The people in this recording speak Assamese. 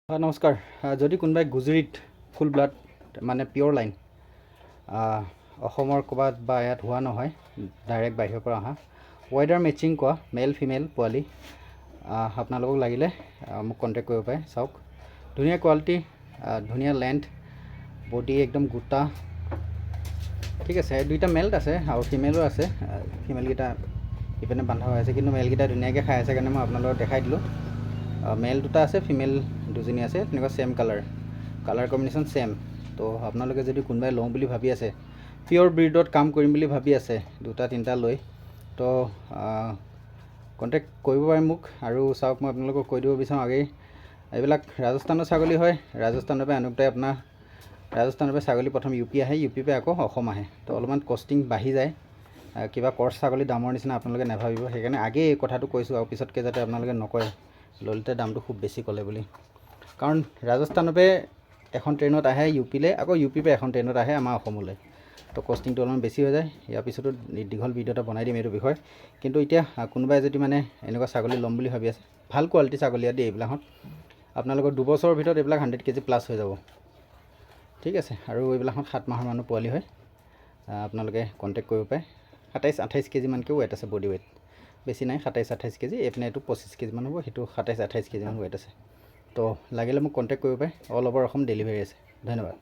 নমস্কাৰ। যদি কোনোবাই গুজৰিত ফুল ব্লাড মানে পিয়ৰ লাইন অসমৰ ক'ৰবাত বা ইয়াত হোৱা নহয়, ডাইৰেক্ট বাহিৰৰ পৰা অহা ৱেডাৰ মেচিং কোৱা মেল ফিমেল পোৱালি আপোনালোকক লাগিলে মোক কণ্টেক্ট কৰিব পাৰে। চাওক ধুনীয়া কোৱালিটি, ধুনীয়া লেন্থ, বডি একদম গোটা, ঠিক আছে। দুইটা মেল্ট আছে আৰু ফিমেলো আছে। ফিমেলকেইটা ইপিনে বন্ধা হৈ আছে, কিন্তু মেলকেইটা ধুনীয়াকৈ খাই আছে কাৰণে মই আপোনালোকক দেখাই দিলোঁ। মেল দুটা আছে, ফিমেল দুজনী আছে, তেনেকুৱা সেম কালাৰ কম্বিনেশ্যন সেম। তো আপোনালোকে যদি কোনোবাই লওঁ বুলি ভাবি আছে, পিয়ৰ ব্ৰিডত কাম কৰিম বুলি ভাবি আছে, দুটা তিনিটা লৈ, তো কণ্টেক্ট কৰিব পাৰে মোক। আৰু চাওক মই আপোনালোকক কৈ দিব বিচাৰোঁ আগেই, এইবিলাক ৰাজস্থানৰ ছাগলী হয়। ৰাজস্থানৰ পৰা আনোতে আপোনাৰ ৰাজস্থানৰ পৰা ছাগলী প্ৰথম ইউ পি আহে, ইউ পি পৰা আকৌ অসম আহে, তো অলপমান কষ্টিং বাঢ়ি যায়। কিবা কৰ্চ ছাগলী দামৰ নিচিনা আপোনালোকে নাভাবিব। সেইকাৰণে আগেই এই কথাটো কৈছোঁ আৰু পিছতকৈ যাতে আপোনালোকে নকয় ললিতে দামটো খুব বেছি ক'লে বুলি। কাৰণ ৰাজস্থানৰ পৰা এখন ট্ৰেইনত আহে ইউ পিলৈ, আকৌ ইউ পি পৰা এখন ট্ৰেইনত আহে আমাৰ অসমলৈ, তো কষ্টিংটো অলপমান বেছি হৈ যায়। ইয়াৰ পিছতো দীঘল ভিডিঅ' এটা বনাই দিম এইটো বিষয়ে। কিন্তু এতিয়া কোনোবাই যদি মানে এনেকুৱা ছাগলী ল'ম বুলি ভাবি আছে, ভাল কোৱালিটি ছাগলী দিয়ে এইবিলাকত, আপোনালোকৰ 2 বছৰৰ ভিতৰত এইবিলাক 100 কেজি প্লাছ হৈ যাব, ঠিক আছে। আৰু এইবিলাকত 7 মাহৰ মানুহ পোৱালি হয়। আপোনালোকে কণ্টেক্ট কৰিব পাৰে। 27-28 কেজিমানকৈ ৱেট আছে, বডি ৱেট বেছি নাই, 27-28 কেজি। এইপিনে এইটো 25 কেজিমান হ'ব, সেইটো 27-28 কেজিমান ৱেট আছে। তো লাগিলে মোক কণ্টেক্ট কৰিব পাৰে। অল অভাৰ অসম ডেলিভাৰী আছে। ধন্যবাদ।